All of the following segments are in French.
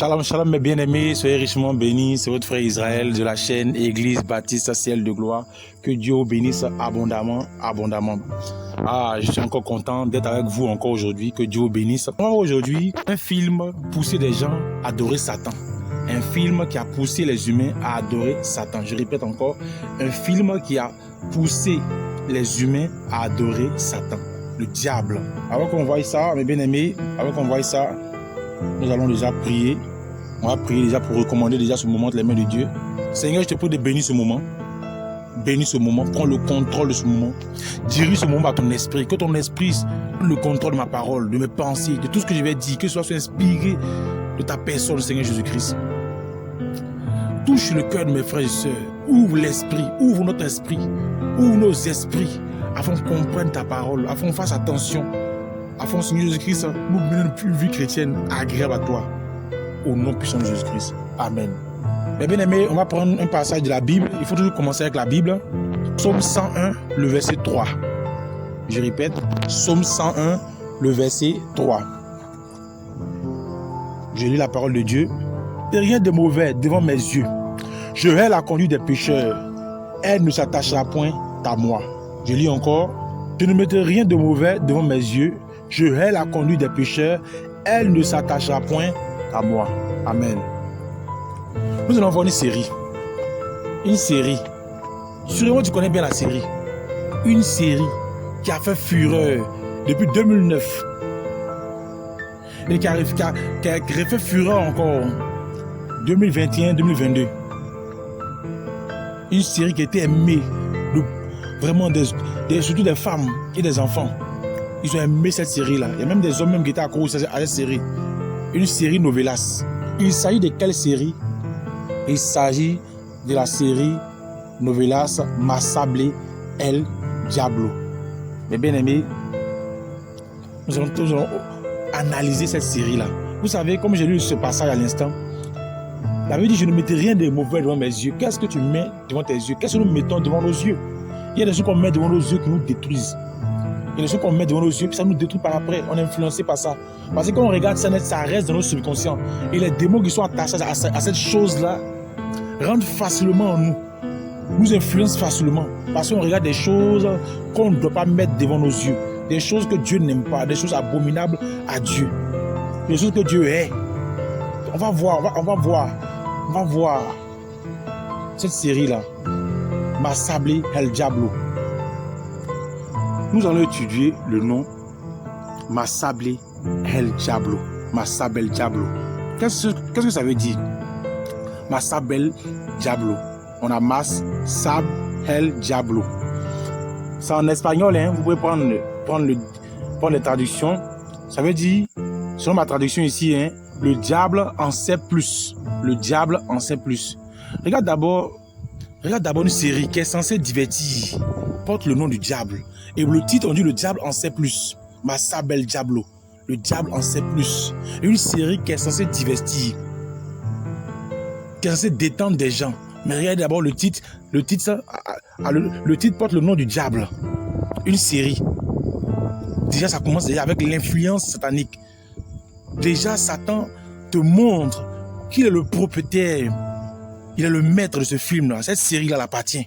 Shalom, shalom mes bien-aimés, soyez richement bénis, c'est votre frère Israël de la chaîne Église Baptiste Ciel de Gloire. Que Dieu vous bénisse abondamment, abondamment. Je suis encore content d'être avec vous encore aujourd'hui, que Dieu vous bénisse. On va voir aujourd'hui un film poussé des gens à adorer Satan. Un film qui a poussé les humains à adorer Satan. Je répète encore, un film qui a poussé les humains à adorer Satan, le diable. Avant qu'on voie ça, mes bien-aimés, avant qu'on voie ça, nous allons déjà prier. On va prier déjà pour recommander déjà ce moment de les mains de Dieu. Seigneur, je te prie de bénir ce moment. Bénis ce moment. Prends le contrôle de ce moment. Dirige ce moment par ton esprit. Que ton esprit prenne le contrôle de ma parole, de mes pensées, de tout ce que je vais dire. Que ce soit inspiré de ta personne, Seigneur Jésus-Christ. Touche le cœur de mes frères et sœurs. Ouvre l'esprit. Ouvre notre esprit. Ouvre nos esprits. Afin qu'on comprenne ta parole. Afin qu'on fasse attention. Afin, Seigneur Jésus-Christ, nous menons une vie chrétienne agréable à toi. Au nom puissant de Jésus-Christ. Amen. Mes bien-aimés, on va prendre un passage de la Bible. Il faut toujours commencer avec la Bible. Psaume 101, le verset 3. Je répète, Psaume 101, le verset 3. Je lis la parole de Dieu. « Rien de mauvais devant mes yeux. Je hais la conduite des pécheurs. Elle ne s'attachera point à moi. » Je lis encore. « Je ne mettrai rien de mauvais devant mes yeux. Je hais la conduite des pécheurs. Elle ne s'attachera point à moi. » Amen. Nous allons voir une série. Une série. Sûrement tu connais bien la série. Une série qui a fait fureur depuis 2009. Et qui a fait fureur encore 2021-2022. Une série qui a été aimée vraiment surtout des femmes et des enfants. Ils ont aimé cette série-là. Il y a même des hommes qui étaient accrochés à cette série. Une série novelas. Il s'agit de quelle série? Il s'agit de la série novelas Masable El Diablo. Mes bien-aimés, nous allons analyser cette série-là. Vous savez, comme j'ai lu ce passage à l'instant, la Bible dit, je ne mettrai rien de mauvais devant mes yeux. Qu'est-ce que tu mets devant tes yeux? Qu'est-ce que nous mettons devant nos yeux? Il y a des choses qu'on met devant nos yeux qui nous détruisent. Il y a des choses qu'on met devant nos yeux, puis ça nous détruit par après. On est influencé par ça. Parce que quand on regarde ça, ça reste dans nos subconscients. Et les démons qui sont attachés à cette chose-là rentrent facilement en nous. Nous influencent facilement. Parce qu'on regarde des choses qu'on ne doit pas mettre devant nos yeux. Des choses que Dieu n'aime pas. Des choses abominables à Dieu. Des choses que Dieu hait. On va voir cette série-là. Masable El Diablo. Nous allons étudier le nom Masable El Diablo. Masable El Diablo. Qu'est-ce que ça veut dire? Masable El Diablo. On a Mas Sab El Diablo. C'est en espagnol, hein? Vous pouvez prendre les traductions. Ça veut dire, selon ma traduction ici, hein, le diable en sait plus. Le diable en sait plus. Regarde d'abord une série qui est censée divertir. Porte le nom du diable. Et le titre, on dit le diable en sait plus. Masable El Diablo. Le diable en sait plus. Une série qui est censée divertir. Qui est censée détendre des gens. Mais regarde d'abord le titre. Le titre porte le nom du diable. Une série. Déjà, ça commence déjà avec l'influence satanique. Déjà, Satan te montre qu'il est le propriétaire. Il est le maître de ce film-là. Cette série-là l'appartient.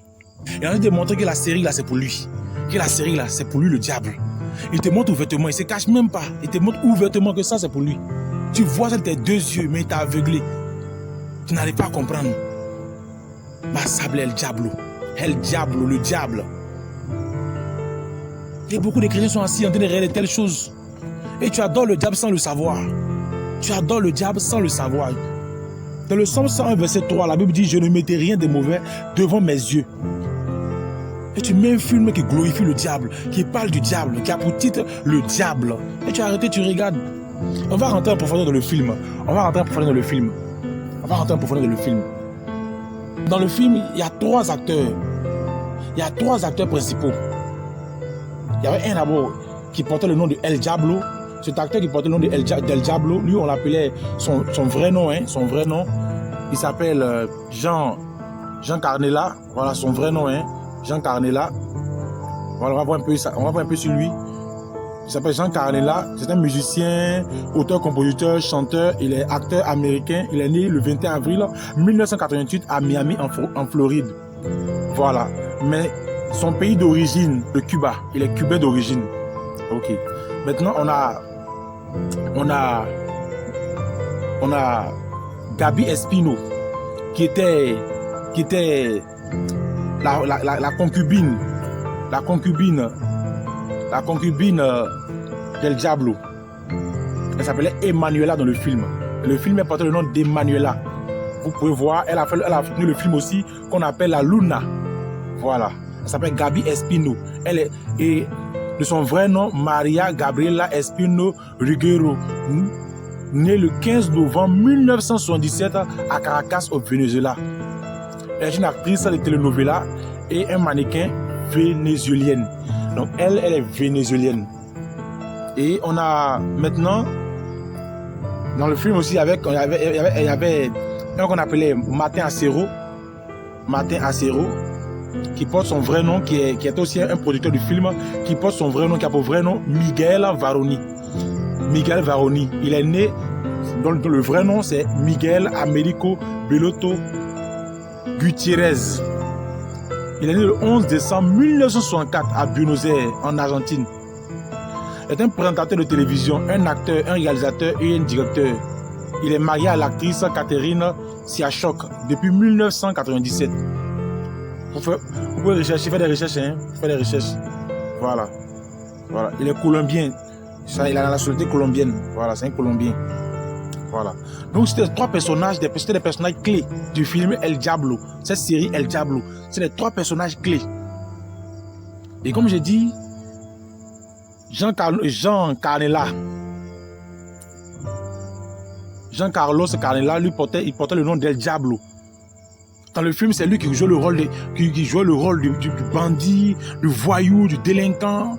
Il a envie de montrer que la série-là, c'est pour lui. Que la série-là, c'est pour lui le diable. Il te montre ouvertement. Il ne se cache même pas. Il te montre ouvertement que ça, c'est pour lui. Tu vois ça de tes deux yeux, mais il t'a aveuglé. Tu n'arrives pas à comprendre. Masable El Diablo. El Diablo, le diable. Et beaucoup de chrétiens sont assis en train de réaliser telle chose. Et tu adores le diable sans le savoir. Tu adores le diable sans le savoir. Dans le Psaume 101, verset 3, la Bible dit « Je ne mettrai rien de mauvais devant mes yeux ». Et tu mets un film qui glorifie le diable, qui parle du diable, qui a pour titre « Le diable ». Et tu arrêtes, tu regardes. On va rentrer en profondeur dans le film. Dans le film, il y a trois acteurs. Il y a trois acteurs principaux. Il y avait un d'abord qui portait le nom de El Diablo. Cet acteur qui portait le nom de El Diablo, lui on l'appelait son vrai nom, hein, son vrai nom. Il s'appelle Jean Carnella. Voilà son vrai nom, hein, Jean Carnella. Voilà, on va voir un peu sur lui. Il s'appelle Jean Carnella. C'est un musicien, auteur, compositeur, chanteur. Il est acteur américain. Il est né le 21 avril 1988 à Miami, en Floride. Voilà. Mais son pays d'origine, le Cuba. Il est cubain d'origine. Ok. Maintenant, on a Gaby Espino, qui était la concubine del Diablo. Elle s'appelait Emanuela dans le film. Le film est porté le nom d'Emanuela. Vous pouvez voir, elle a fait le film aussi qu'on appelle la Luna. Voilà. Elle s'appelle Gaby Espino. Elle est, et de son vrai nom, Maria Gabriela Espino Riguero, née le 15 novembre 1977 à Caracas, au Venezuela. Elle est une actrice de telenovela et un mannequin vénézuélienne. Donc elle est vénézuélienne. Et on a maintenant, dans le film aussi, il y avait un qu'on appelait Martin Acero, qui porte son vrai nom, qui est aussi un producteur du film, qui porte son vrai nom, qui a pour vrai nom Miguel Varoni. Miguel Varoni. Il est né, dont le vrai nom c'est Miguel Américo Belotto Gutiérrez. Il est né le 11 décembre 1964 à Buenos Aires, en Argentine. Il est un présentateur de télévision, un acteur, un réalisateur et un directeur. Il est marié à l'actrice Catherine Siachok depuis 1997. Vous pouvez rechercher, faire des recherches, hein? Faire des recherches. Voilà. Voilà. Il est colombien. Il a la nationalité colombienne. Voilà, c'est un Colombien. Voilà. Donc c'était trois personnages, des personnages clés du film El Diablo. Cette série El Diablo. C'est les trois personnages clés. Et comme j'ai dit, Jean Carnella. Jean Carlos Carnella, il portait le nom d'El Diablo. Dans le film, c'est lui qui jouait le rôle, du bandit, du voyou, du délinquant.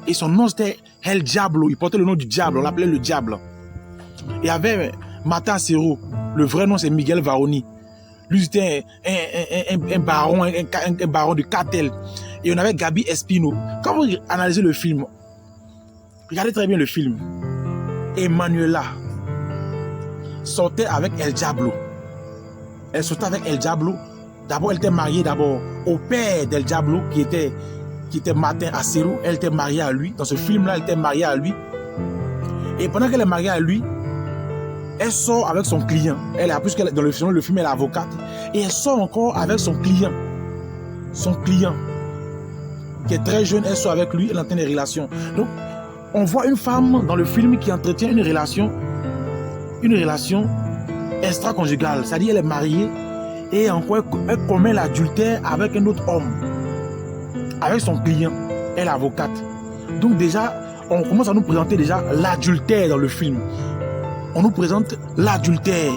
Et son nom c'était El Diablo. Il portait le nom du diable. On l'appelait le diable. Et il y avait Martin Acero. Le vrai nom c'est Miguel Varoni. Lui c'était un baron du cartel. Et on avait Gaby Espino. Quand vous analysez le film, regardez très bien le film. Emanuela sortait avec El Diablo. Elle sortait avec El Diablo. D'abord, elle était mariée au père d'El Diablo, qui était Martin Acero. Elle était mariée à lui. Dans ce film-là, elle était mariée à lui. Et pendant qu'elle est mariée à lui, elle sort avec son client. Puisque dans le film, elle est avocate. Et elle sort encore avec son client. Son client, qui est très jeune, elle sort avec lui, elle entretient des relations. Donc, on voit une femme dans le film qui entretient une relation extra-conjugale. C'est-à-dire, elle est mariée et encore elle commet l'adultère avec un autre homme. Avec son client. Elle est avocate. Donc déjà, on commence à nous présenter déjà l'adultère dans le film. On nous présente l'adultère.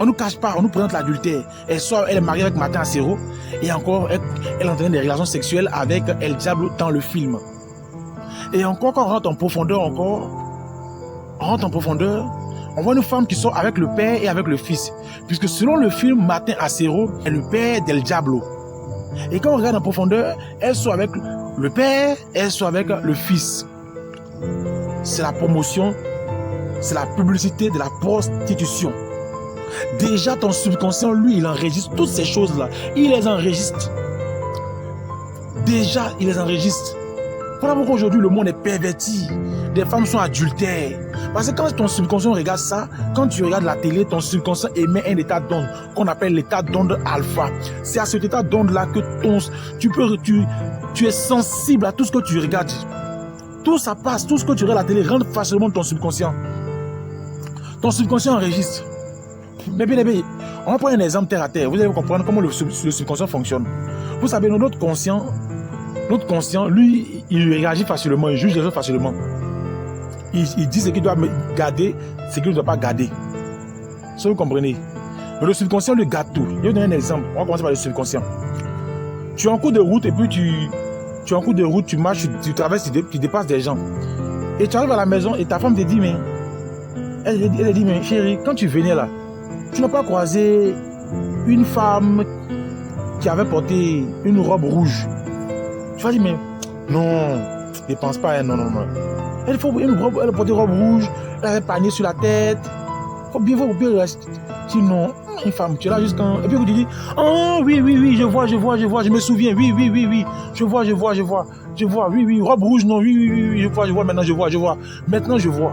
On ne nous cache pas, on nous présente l'adultère. Elle est mariée avec Martin Acero et encore, elle entretient des relations sexuelles avec El Diablo dans le film. Et encore, quand on rentre en profondeur, on voit une femme qui sort avec le père et avec le fils. Puisque selon le film, Martin Acero est le père d'El Diablo. Et quand on regarde en profondeur, elle sort avec le père, elle sort avec le fils. C'est la promotion, c'est la publicité de la prostitution. Déjà, ton subconscient, lui, il enregistre toutes ces choses-là. Il les enregistre. Déjà, il les enregistre. Voilà pourquoi aujourd'hui, le monde est perverti. Les femmes sont adultères. Parce que quand ton subconscient regarde ça, quand tu regardes la télé, ton subconscient émet un état d'onde qu'on appelle l'état d'onde alpha. C'est à cet état d'onde-là que tu es sensible à tout ce que tu regardes. Tout ça passe, tout ce que tu regardes à la télé rentre facilement dans ton subconscient. Ton subconscient enregistre. Mais bien, on va prendre un exemple terre à terre. Vous allez comprendre comment le subconscient fonctionne. Vous savez, notre conscient, lui, il réagit facilement, il juge les choses facilement. Il dit ce qu'il doit garder, ce qu'il ne doit pas garder. Ça, vous comprenez. Mais le subconscient lui garde tout. Je vais vous donner un exemple. On va commencer par le subconscient. Tu es en cours de route et puis tu es en cours de route, tu marches, tu traverses, tu dépasses des gens. Et tu arrives à la maison et ta femme te dit, mais... Elle dit, mais chérie, quand tu venais là, tu n'as pas croisé une femme qui avait porté une robe rouge. Tu vas dire, mais non, ne pense pas, hein, non. Elle portait une robe rouge, elle avait un panier sur la tête. Faut bien rester. Sinon, une femme, tu es là jusqu'en... Et puis vous dites, oh oui, je vois, je me souviens, oui, je vois, oui, robe rouge, non, oui, je vois, maintenant je vois.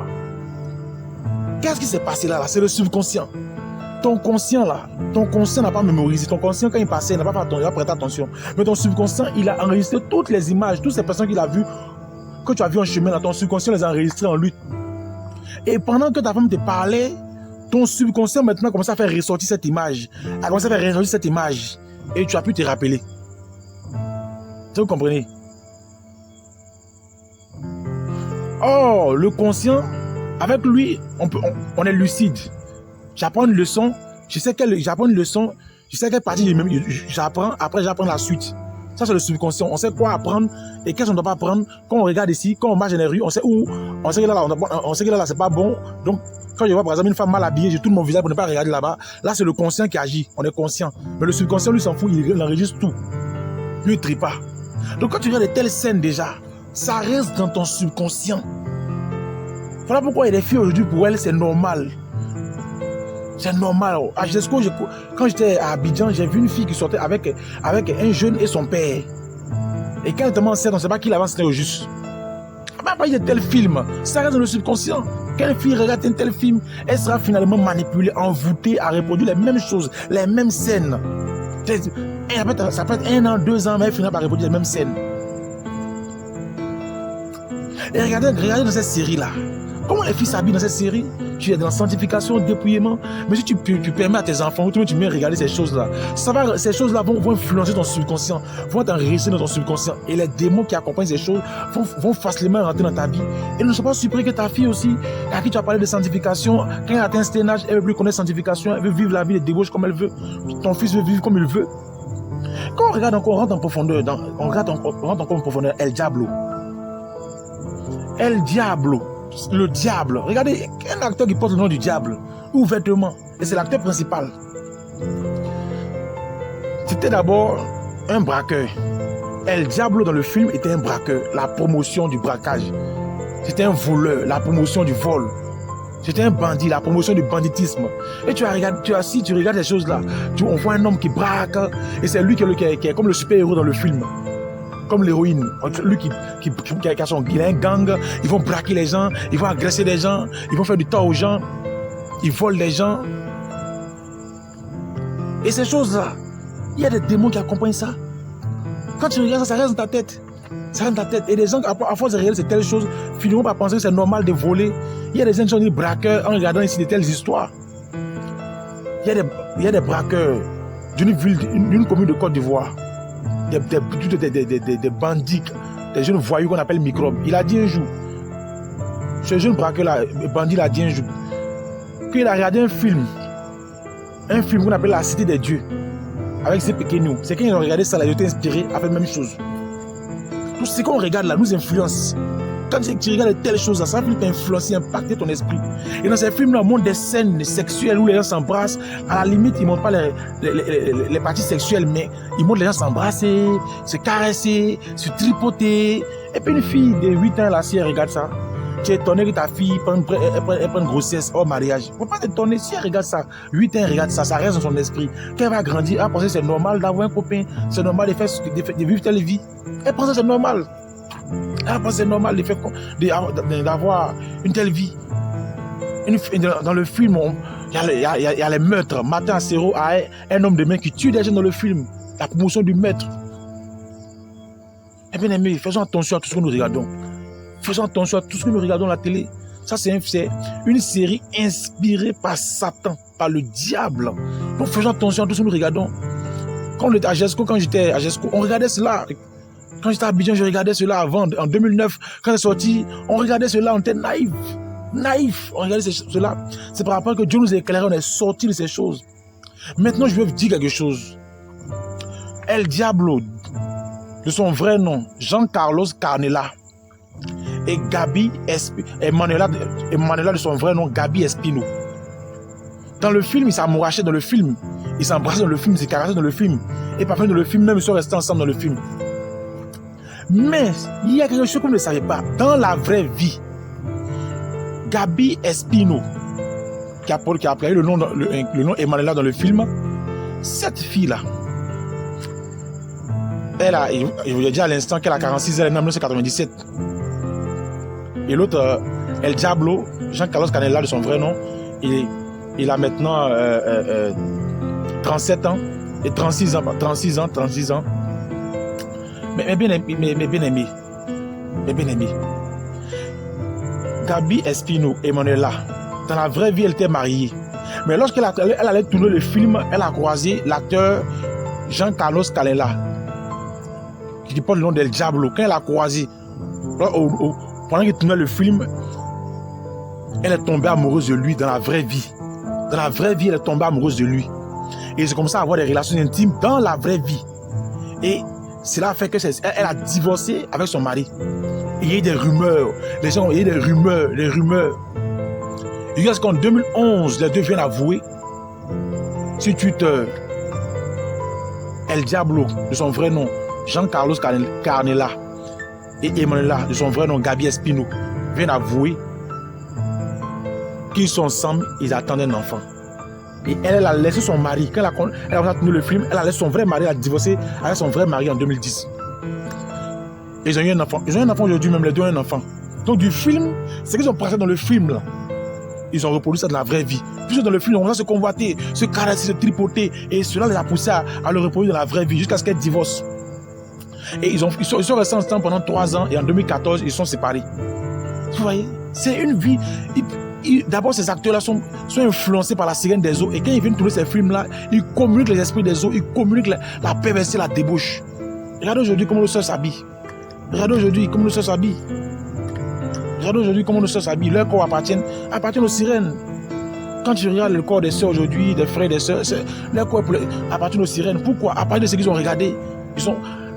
Qu'est-ce qui s'est passé là? C'est le subconscient. Ton conscient n'a pas mémorisé. Ton conscient, quand il passait, il n'a pas prêté attention. Mais ton subconscient, il a enregistré toutes les images, toutes ces personnes qu'il a vues, que tu as vues en chemin, dans ton subconscient, les a enregistrées en lui. Et pendant que ta femme te parlait, ton subconscient maintenant commence à faire ressortir cette image. Et tu as pu te rappeler. Vous comprenez? Oh, le conscient, avec lui, on est lucide. J'apprends une leçon, je sais quelle partie j'apprends, après j'apprends la suite. Ça, c'est le subconscient. On sait quoi apprendre et qu'est-ce qu'on ne doit pas apprendre. Quand on regarde ici, quand on marche dans les rues, on sait où, on sait que là, c'est pas bon. Donc, quand je vois par exemple une femme mal habillée, je tourne mon visage pour ne pas regarder là-bas. Là, c'est le conscient qui agit. On est conscient. Mais le subconscient, lui, s'en fout, il enregistre tout. Lui, il ne trie pas. Donc, quand tu regardes de telles scènes déjà, ça reste dans ton subconscient. Voilà pourquoi il y a des filles aujourd'hui, pour elles, c'est normal. C'est normal. À Jesco, quand j'étais à Abidjan, j'ai vu une fille qui sortait avec un jeune et son père. Et quand elle était enceinte, on ne sait pas qui l'avance, c'était au juste. On va parler de tel film. Ça reste dans le subconscient. Quand une fille regarde un tel film, elle sera finalement manipulée, envoûtée à reproduire les mêmes choses, les mêmes scènes. Ça peut être 1 an, 2 ans, mais elle finira par reproduire les mêmes scènes. Et regardez dans cette série-là. Comment les filles s'habillent dans cette série? Tu es dans la sanctification, dépouillement. Mais si tu permets à tes enfants, tu mets regarder ces choses-là, ces choses-là vont influencer ton subconscient, vont t'enregistrer dans ton subconscient. Et les démons qui accompagnent ces choses vont facilement rentrer dans ta vie. Et ne sois pas surpris que ta fille aussi, à qui tu as parlé de sanctification, quand elle atteint un certain âge, elle veut plus connaître sanctification, elle veut vivre la vie de débauche comme elle veut. Ton fils veut vivre comme il veut. Quand on regarde encore, on rentre en profondeur, El Diablo. El Diablo. Le diable. Regardez, un acteur qui porte le nom du diable, ouvertement. Et c'est l'acteur principal. C'était d'abord un braqueur. El Diablo dans le film était un braqueur. La promotion du braquage. C'était un voleur. La promotion du vol. C'était un bandit. La promotion du banditisme. Et tu regardes ces choses-là. On voit un homme qui braque. Et c'est lui qui est comme le super-héros dans le film. Comme l'héroïne, lui qui a un gang, ils vont braquer les gens, ils vont agresser les gens, ils vont faire du tort aux gens, ils volent les gens. Et ces choses-là, il y a des démons qui accompagnent ça. Quand tu regardes ça, ça reste dans ta tête. Ça reste dans ta tête. Et les gens, à force de regarder ces telles choses, finiront par penser que c'est normal de voler. Il y a des gens qui sont des braqueurs en regardant ici de telles histoires. Il y a des braqueurs d'une commune de Côte d'Ivoire. Des bandits, des jeunes voyous qu'on appelle microbes. Il a dit un jour, ce jeune braqueur-là, bandit, il a dit un jour, qu'il a regardé un film qu'on appelle La Cité des Dieux, avec ces pequeños. C'est quand ils ont regardé ça, là, ils ont été inspirés à faire la même chose. Tout ce qu'on regarde là nous influence. Quand tu regardes telles choses, ça va t'influencer, impacter ton esprit. Et dans ces films-là, on montre des scènes sexuelles où les gens s'embrassent. À la limite, ils ne montrent pas les parties sexuelles, mais ils montrent les gens s'embrasser, se caresser, se tripoter. Et puis une fille de 8 ans, là, si elle regarde ça, tu es étonné que ta fille prenne une grossesse hors mariage. Il ne faut pas t'étonner. Si elle regarde ça, 8 ans, elle regarde ça, ça reste dans son esprit. Quand elle va grandir, elle va penser que c'est normal d'avoir un copain, c'est normal de vivre telle vie. Elle pense que c'est normal. C'est normal d'avoir une telle vie. Dans le film, il y a les meurtres. Martin Acero a un homme de main qui tue des gens dans le film. La promotion du maître. Eh bien aimé, faisons attention à tout ce que nous regardons. Faisons attention à tout ce que nous regardons à la télé. Ça, c'est une série inspirée par Satan, par le diable. Donc faisons attention à tout ce que nous regardons. Quand j'étais à Jesco, on regardait cela. Quand j'étais à Abidjan, je regardais cela avant, en 2009, quand c'est sorti, on regardait cela, on était naïf, on regardait cela. C'est par rapport que Dieu nous a éclairé, on est sorti de ces choses. Maintenant, je vais vous dire quelque chose. El Diablo, de son vrai nom, Jean-Carlos Carnella, et Manuela de son vrai nom, Gabi Espino. Dans le film, ils s'amourachaient dans le film, ils s'embrassaient dans le film, ils se caressaient dans le film, et parfois dans le film, même ils sont restés ensemble dans le film. Mais il y a quelque chose que vous ne savez pas. Dans la vraie vie, Gabi Espino, qui a appelé le nom Emanuela dans le film, cette fille-là, je vous ai dit à l'instant qu'elle a 46 ans, elle est née en 1997. Et l'autre, El Diablo, Jean-Carlos Canella de son vrai nom, il a maintenant 37 ans et 36 ans. Mais bien aimé. Gabi Espino, Emanuela, dans la vraie vie, elle était mariée. Mais lorsqu'elle allait tourner le film, elle a croisé l'acteur Jean-Carlos Canella, qui porte le nom d'El Diablo. Quand elle a croisé, pendant qu'il tournait le film, elle est tombée amoureuse de lui dans la vraie vie. Dans la vraie vie, elle est tombée amoureuse de lui. Et c'est comme ça à avoir des relations intimes dans la vraie vie. Et cela fait qu'elle a divorcé avec son mari. Et il y a eu des rumeurs. Les gens ont eu des rumeurs. Et jusqu'à ce qu'en 2011, les deux viennent avouer sur Twitter, El Diablo, de son vrai nom, Jean-Carlos Canella, et Emanuela, de son vrai nom, Gabi Espino, viennent avouer qu'ils sont ensemble, ils attendent un enfant. Et elle a laissé son mari. Quand elle a tourné le film, elle a laissé son vrai mari, elle a divorcé avec son vrai mari en 2010. Et ils ont eu un enfant. Ils ont un enfant aujourd'hui, même les deux ont un enfant. Donc du film, c'est qu'ils ont passé dans le film là. Ils ont reproduit ça dans la vraie vie. Puis dans le film, on va se convoiter, se caresser, se tripoter. Et cela les a poussés à le reproduire dans la vraie vie jusqu'à ce qu'elle divorce. Et ils sont restés ensemble pendant 3 ans et en 2014, ils sont séparés. Vous voyez, c'est une vie. D'abord, ces acteurs-là sont influencés par la sirène des eaux. Et quand ils viennent tourner ces films-là, ils communiquent les esprits des eaux, ils communiquent la perversité, la débauche. Regardez aujourd'hui comment nos soeurs s'habillent. Regardez aujourd'hui comment nos soeurs s'habillent. Leur corps appartient aux sirènes. Quand tu regardes le corps des soeurs aujourd'hui, des frères, des soeurs, leur corps appartient aux sirènes. Pourquoi? À partir de ce qu'ils ont regardé,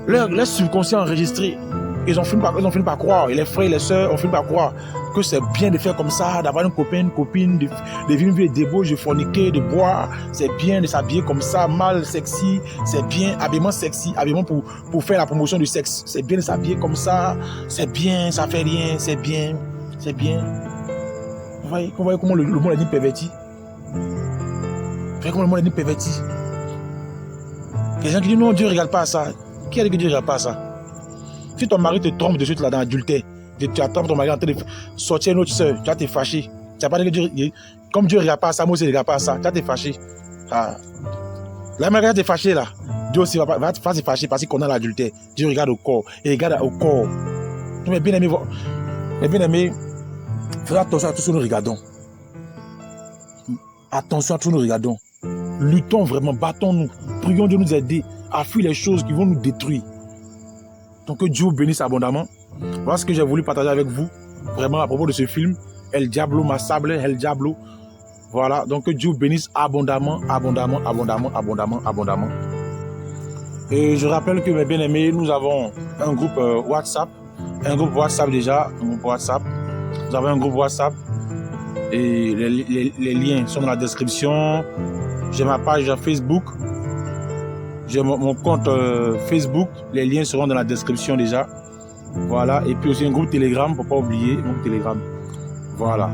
leur subconscient enregistré. Ils ont fini par croire, et les frères et les sœurs ont fini par croire que c'est bien de faire comme ça, d'avoir une copine, de vivre une vie de débauche, de forniquer, de boire. C'est bien de s'habiller comme ça, mal, sexy. C'est bien, habillement sexy, habillement pour faire la promotion du sexe. C'est bien de s'habiller comme ça. C'est bien, ça fait rien, c'est bien. Vous voyez comment le monde est dit perverti? Vous voyez comment le monde est dit perverti? Les gens qui disent non, Dieu ne regarde pas à ça. Qui a dit que Dieu ne regarde pas à ça? Si ton mari te trompe de suite là dans l'adultère, tu attrapes ton mari en train de sortir une autre soeur, tu vas te fâcher. Tu vas pas dire que Dieu, comme Dieu ne regarde pas à ça, moi aussi je ne regarde pas à ça, tu vas te fâcher. Ah. La mère va te fâcher là. Dieu aussi va se fâcher parce qu'on a l'adultère. Dieu regarde au corps. Et regarde au corps. Mais bien aimé, faisons attention à tout ce que nous regardons. Attention à tout ce que nous regardons. Luttons vraiment, battons-nous. Prions Dieu nous aider à fuir les choses qui vont nous détruire. Donc que Dieu vous bénisse abondamment. Voilà ce que j'ai voulu partager avec vous. Vraiment à propos de ce film. El Diablo, ma sable, El Diablo. Voilà. Donc que Dieu vous bénisse abondamment. Et je rappelle que mes bien-aimés, nous avons un groupe WhatsApp. Un groupe WhatsApp déjà. Nous avons un groupe WhatsApp. Et les liens sont dans la description. J'ai ma page Facebook. J'ai mon compte Facebook, les liens seront dans la description déjà. Voilà, et puis aussi un groupe Telegram, pour ne pas oublier, un groupe Telegram. Voilà.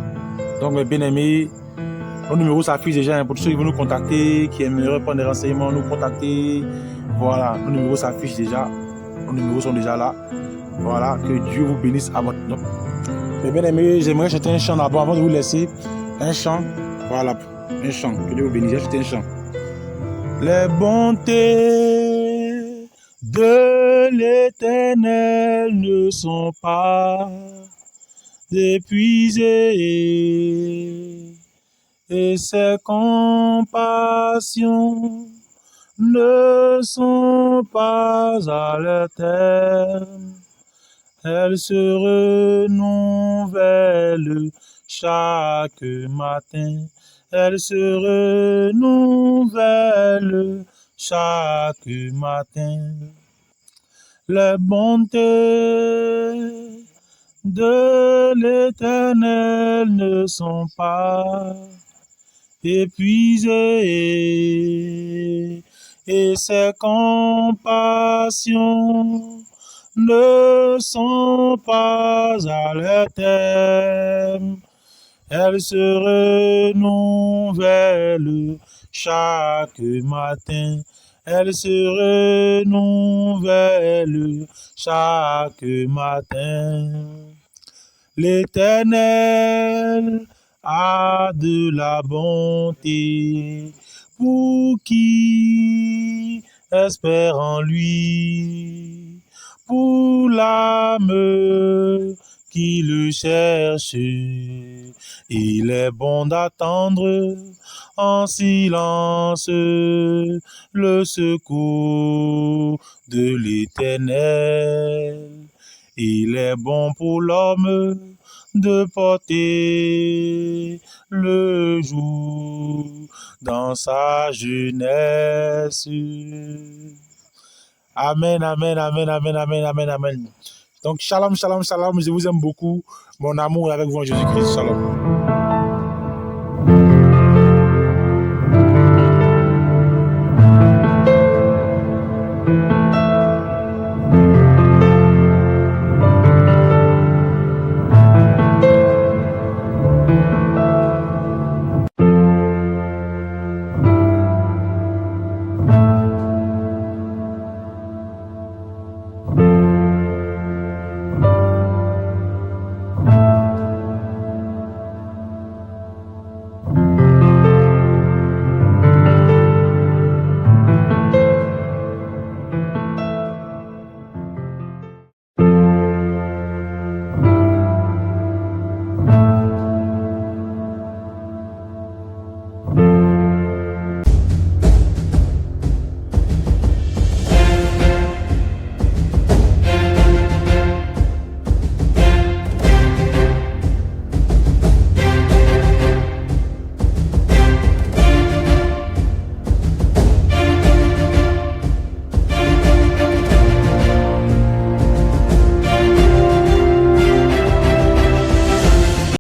Donc mes bien-aimés, nos numéros s'affichent déjà pour tous ceux qui veulent nous contacter, qui aimeraient prendre des renseignements, nous contacter. Voilà, nos numéros s'affichent déjà. Nos numéros sont déjà là. Voilà, que Dieu vous bénisse à votre nom. Mes bien-aimés, j'aimerais chanter un chant d'abord avant de vous laisser. Un chant, voilà, un chant. Que Dieu vous bénisse, j'ai chanté un chant. Les bontés de l'Éternel ne sont pas épuisées et ses compassions ne sont pas à leur terme. Elles se renouvellent chaque matin. Elle se renouvelle chaque matin. Les bontés de l'Éternel ne sont pas épuisées et ses compassions ne sont pas à leur terme. Elles se renouvellent chaque matin. Elles se renouvellent chaque matin. L'Éternel a de la bonté pour qui espère en lui, pour l'âme qui le cherche. Il est bon d'attendre en silence le secours de l'Éternel. Il est bon pour l'homme de porter le jour dans sa jeunesse. Amen, amen, amen, amen, amen, amen, amen. Donc, shalom, shalom, shalom. Je vous aime beaucoup. Mon amour est avec vous en Jésus-Christ. Shalom.